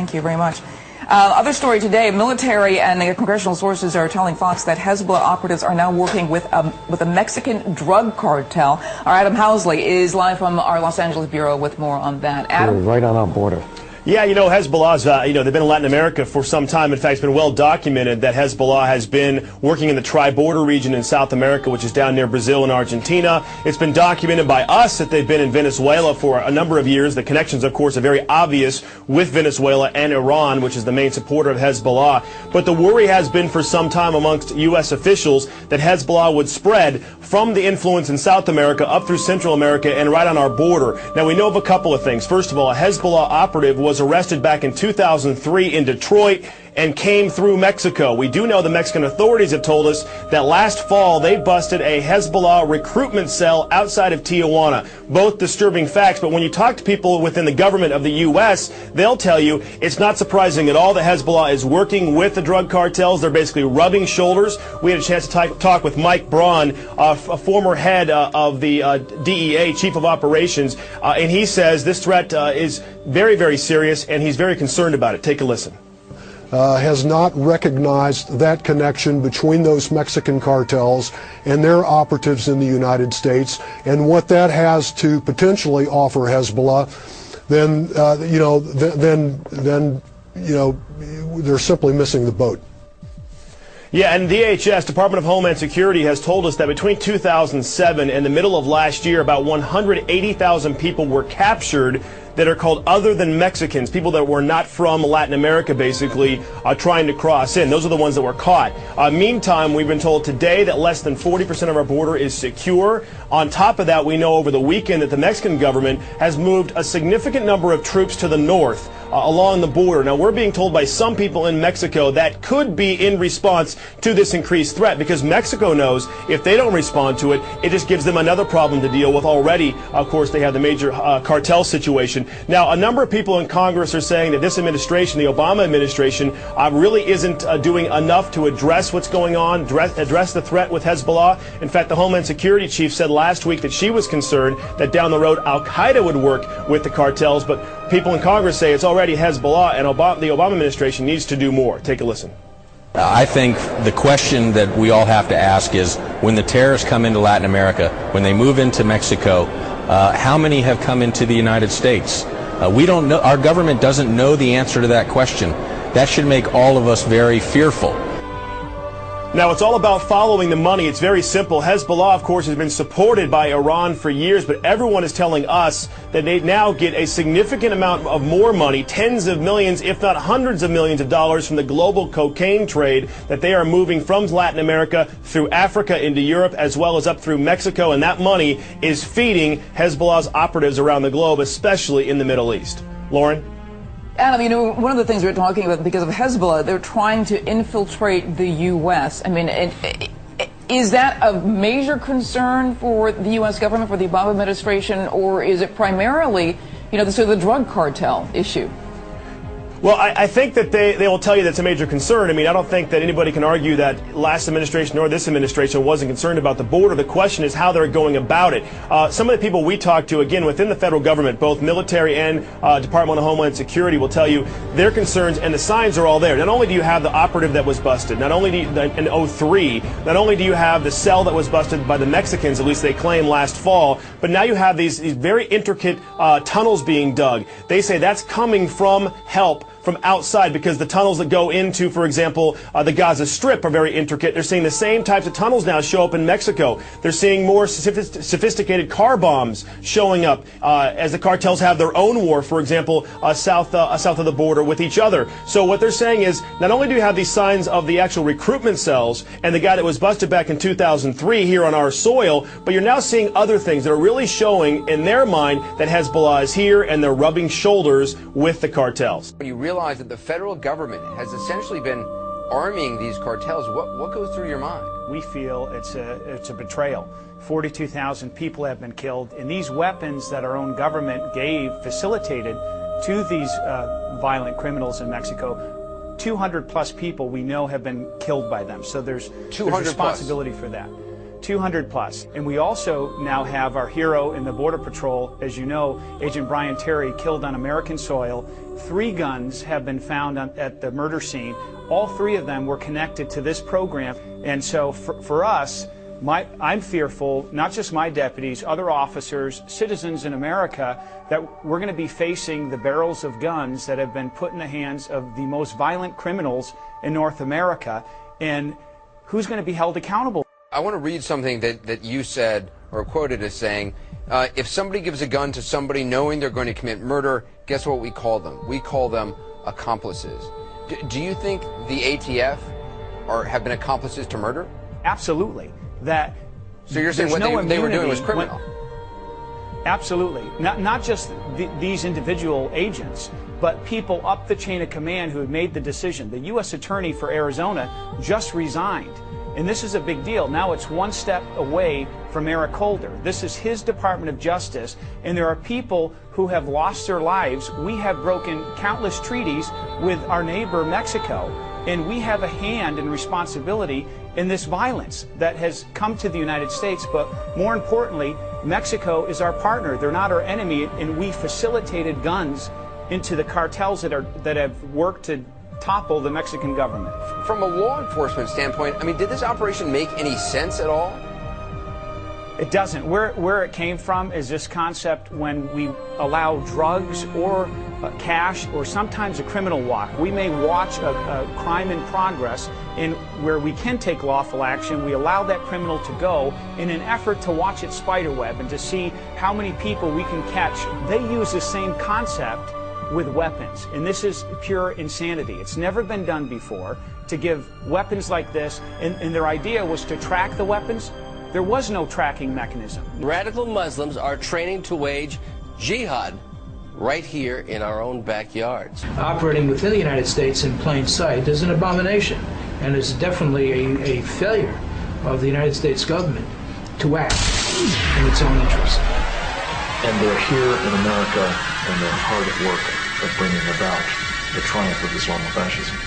Thank you very much. Other story today, military and congressional sources are telling Fox that Hezbollah operatives are now working with a Mexican drug cartel. Our Adam Housley is live from our Los Angeles bureau with more on that. Adam? We're right on our border. Yeah, Hezbollah's, they've been in Latin America for some time. In fact, it's been well documented that Hezbollah has been working in the tri-border region in South America, which is down near Brazil and Argentina. It's been documented by us that they've been in Venezuela for a number of years. The connections, of course, are very obvious with Venezuela and Iran, which is the main supporter of Hezbollah. But the worry has been for some time amongst U.S. officials that Hezbollah would spread from the influence in South America up through Central America and right on our border. Now, we know of a couple of things. First of all, a Hezbollah operative was arrested back in 2003 in Detroit and came through Mexico. We do know the Mexican authorities have told us that last fall they busted a Hezbollah recruitment cell outside of Tijuana. Both disturbing facts, but when you talk to people within the government of the U.S., they'll tell you it's not surprising at all that Hezbollah is working with the drug cartels. They're basically rubbing shoulders. We had a chance to talk with Mike Braun, a former head of the DEA, Chief of Operations, and he says this threat is very, very serious, and he's very concerned about it. Take a listen. Has not recognized that connection between those Mexican cartels and their operatives in the United States, and what that has to potentially offer Hezbollah, then they're simply missing the boat. Yeah, and DHS, Department of Homeland Security, has told us that between 2007 and the middle of last year, about 180,000 people were captured that are called other than Mexicans, people that were not from Latin America, basically, trying to cross in. Those are the ones that were caught. Meantime, we've been told today that less than 40% of our border is secure. On top of that, we know over the weekend that the Mexican government has moved a significant number of troops to the north along the border. Now, we're being told by some people in Mexico that could be in response to this increased threat, because Mexico knows if they don't respond to it, it just gives them another problem to deal with. Already, of course, they have the major cartel situation. Now, a number of people in Congress are saying that this administration, the Obama administration, really isn't doing enough to address what's going on, address the threat with Hezbollah. In fact, the Homeland Security chief said last week that she was concerned that down the road Al-Qaeda would work with the cartels, but people in Congress say it's already Hezbollah, and the Obama administration needs to do more. Take a listen. I think the question that we all have to ask is, when the terrorists come into Latin America, when they move into Mexico, how many have come into the United States? We don't know. Our government doesn't know the answer to that question. That should make all of us very fearful. Now, it's all about following the money. It's very simple. Hezbollah, of course, has been supported by Iran for years, but everyone is telling us that they now get a significant amount of more money, tens of millions, if not hundreds of millions of dollars from the global cocaine trade that they are moving from Latin America through Africa into Europe, as well as up through Mexico, and that money is feeding Hezbollah's operatives around the globe, especially in the Middle East. Lauren? Adam, one of the things we're talking about, because of Hezbollah, they're trying to infiltrate the U.S. I mean, is that a major concern for the U.S. government, for the Obama administration, or is it primarily, the drug cartel issue? Well, I think that they will tell you that's a major concern. I mean, I don't think that anybody can argue that last administration or this administration wasn't concerned about the border. The question is how they're going about it. Some of the people we talk to, again, within the federal government, both military and Department of Homeland Security, will tell you their concerns, and the signs are all there. Not only do you have the operative that was busted, not only do you, in 03, not only do you have the cell that was busted by the Mexicans, at least they claim last fall, but now you have these very intricate tunnels being dug. They say that's coming from help from outside, because the tunnels that go into, for example, the Gaza Strip are very intricate. They're seeing the same types of tunnels now show up in Mexico. They're seeing more sophisticated car bombs showing up as the cartels have their own war, for example, south of the border with each other. So what they're saying is, not only do you have these signs of the actual recruitment cells and the guy that was busted back in 2003 here on our soil, but you're now seeing other things that are really showing in their mind that Hezbollah is here and they're rubbing shoulders with the cartels. You realize that the federal government has essentially been arming these cartels. What goes through your mind? We feel it's a betrayal. 42,000 people have been killed, and these weapons that our own government facilitated to these violent criminals in Mexico, 200 plus people we know have been killed by them. So there's responsibility for that. 200 plus. And we also now have our hero in the Border Patrol, as you know, Agent Brian Terry, killed on American soil. 3 guns have been found at the murder scene. All 3 of them were connected to this program. And so for us, I'm fearful, not just my deputies, other officers, citizens in America, that we're going to be facing the barrels of guns that have been put in the hands of the most violent criminals in North America. And who's going to be held accountable? I want to read something that you said, or quoted as saying, if somebody gives a gun to somebody knowing they're going to commit murder, guess what we call them? We call them accomplices. Do you think the ATF have been accomplices to murder? Absolutely. So you're saying what they were doing was criminal? Absolutely. Not just these individual agents, but people up the chain of command who have made the decision. The U.S. Attorney for Arizona just resigned. And this is a big deal. Now it's one step away from Eric Holder. This is his Department of Justice, and there are people who have lost their lives. We have broken countless treaties with our neighbor Mexico, and we have a hand and responsibility in this violence that has come to the United States. But more importantly, Mexico is our partner. They're not our enemy, and we facilitated guns into the cartels that have worked to topple the Mexican government. From a law enforcement standpoint, I mean, did this operation make any sense at all? It doesn't. Where it came from is this concept when we allow drugs or cash or sometimes a criminal walk. We may watch a crime in progress, and where we can take lawful action, we allow that criminal to go in an effort to watch its spiderweb and to see how many people we can catch. They use the same concept with weapons, and this is pure insanity. It's never been done before to give weapons like this, and their idea was to track the weapons. There was no tracking mechanism. Radical Muslims are training to wage jihad right here in our own backyards. Operating within the United States in plain sight is an abomination, and is definitely a failure of the United States government to act in its own interest. And they're here in America, and they're hard at work at bringing about the triumph of Islamofascism.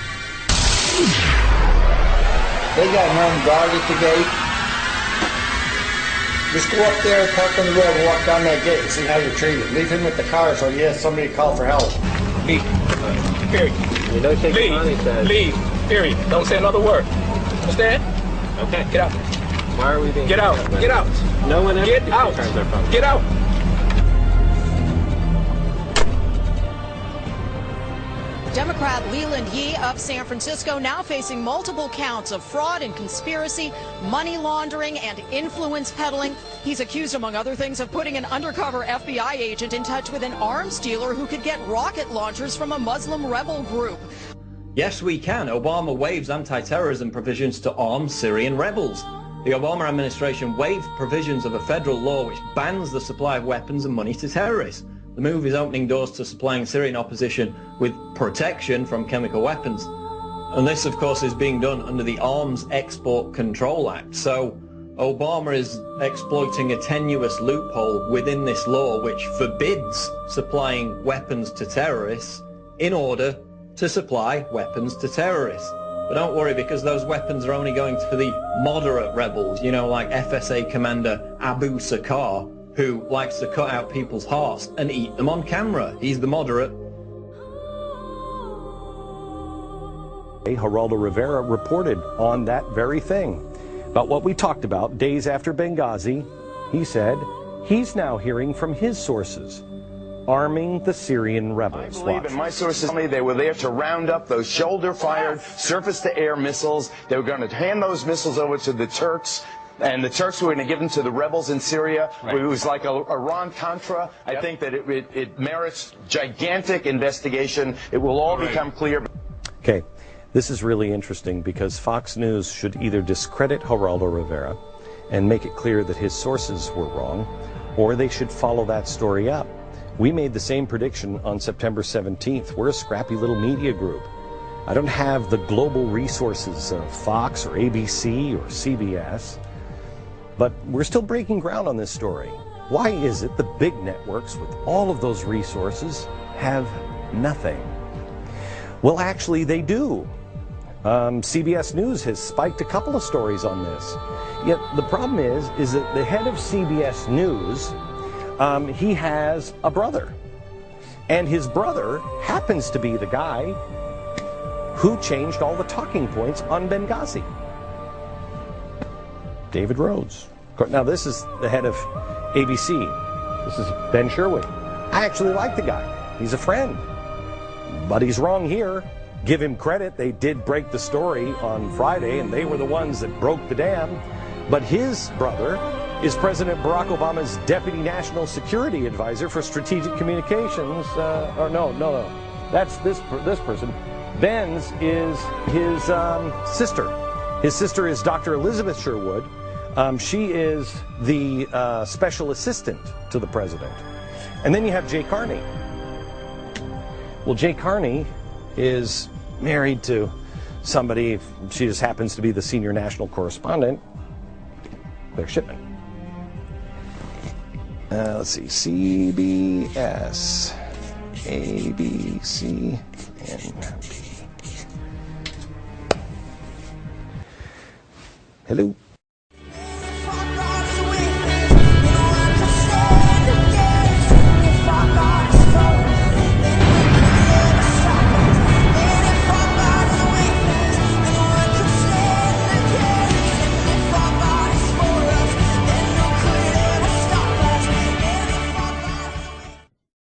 They got an armed guard at the gate. Just go up there, park on the road, and walk down that gate and see how you're treated. Leave him with the car so he has somebody to call for help. Leave. Period. You know, leave. Period. Don't say another word. Understand? Okay. Get out. Why are we being... Get out. Get out. No one ever... Get out. Get out. Democrat Leland Yee of San Francisco now facing multiple counts of fraud and conspiracy, money laundering, and influence peddling. He's accused, among other things, of putting an undercover FBI agent in touch with an arms dealer who could get rocket launchers from a Muslim rebel group. Yes, we can. Obama waives anti-terrorism provisions to arm Syrian rebels. The Obama administration waived provisions of a federal law which bans the supply of weapons and money to terrorists. The move is opening doors to supplying Syrian opposition with protection from chemical weapons. And this, of course, is being done under the Arms Export Control Act. So Obama is exploiting a tenuous loophole within this law which forbids supplying weapons to terrorists in order to supply weapons to terrorists. But don't worry, because those weapons are only going to the moderate rebels, you know, like FSA Commander Abu Sakar, who likes to cut out people's hearts and eat them on camera. He's the moderate. Geraldo Rivera reported on that very thing. About what we talked about days after Benghazi, he said he's now hearing from his sources, arming the Syrian rebels. I believe, and my sources tell me they were there to round up those shoulder-fired surface-to-air missiles. They were going to hand those missiles over to the Turks. And the Turks were going to give them to the rebels in Syria. Right. It was like a Iran-Contra. Yep. I think that it merits gigantic investigation. It will all become clear. Okay, this is really interesting because Fox News should either discredit Geraldo Rivera and make it clear that his sources were wrong, or they should follow that story up. We made the same prediction on September 17th. We're a scrappy little media group. I don't have the global resources of Fox or ABC or CBS. But we're still breaking ground on this story. Why is it the big networks with all of those resources have nothing? Well, actually, they do. CBS News has spiked a couple of stories on this. Yet the problem is that the head of CBS News, he has a brother. And his brother happens to be the guy who changed all the talking points on Benghazi. David Rhodes. Now this is the head of ABC. This is Ben Sherwood. I actually like the guy. He's a friend. But he's wrong here. Give him credit. They did break the story on Friday, and they were the ones that broke the dam. But his brother is President Barack Obama's Deputy National Security Advisor for Strategic Communications. No. That's this person. Ben's is his sister. His sister is Dr. Elizabeth Sherwood. She is the special assistant to the president. And then you have Jay Carney. Well, Jay Carney is married to somebody, she just happens to be the senior national correspondent, Claire Shipman. Let's see, CBS, ABC, NB. Hello.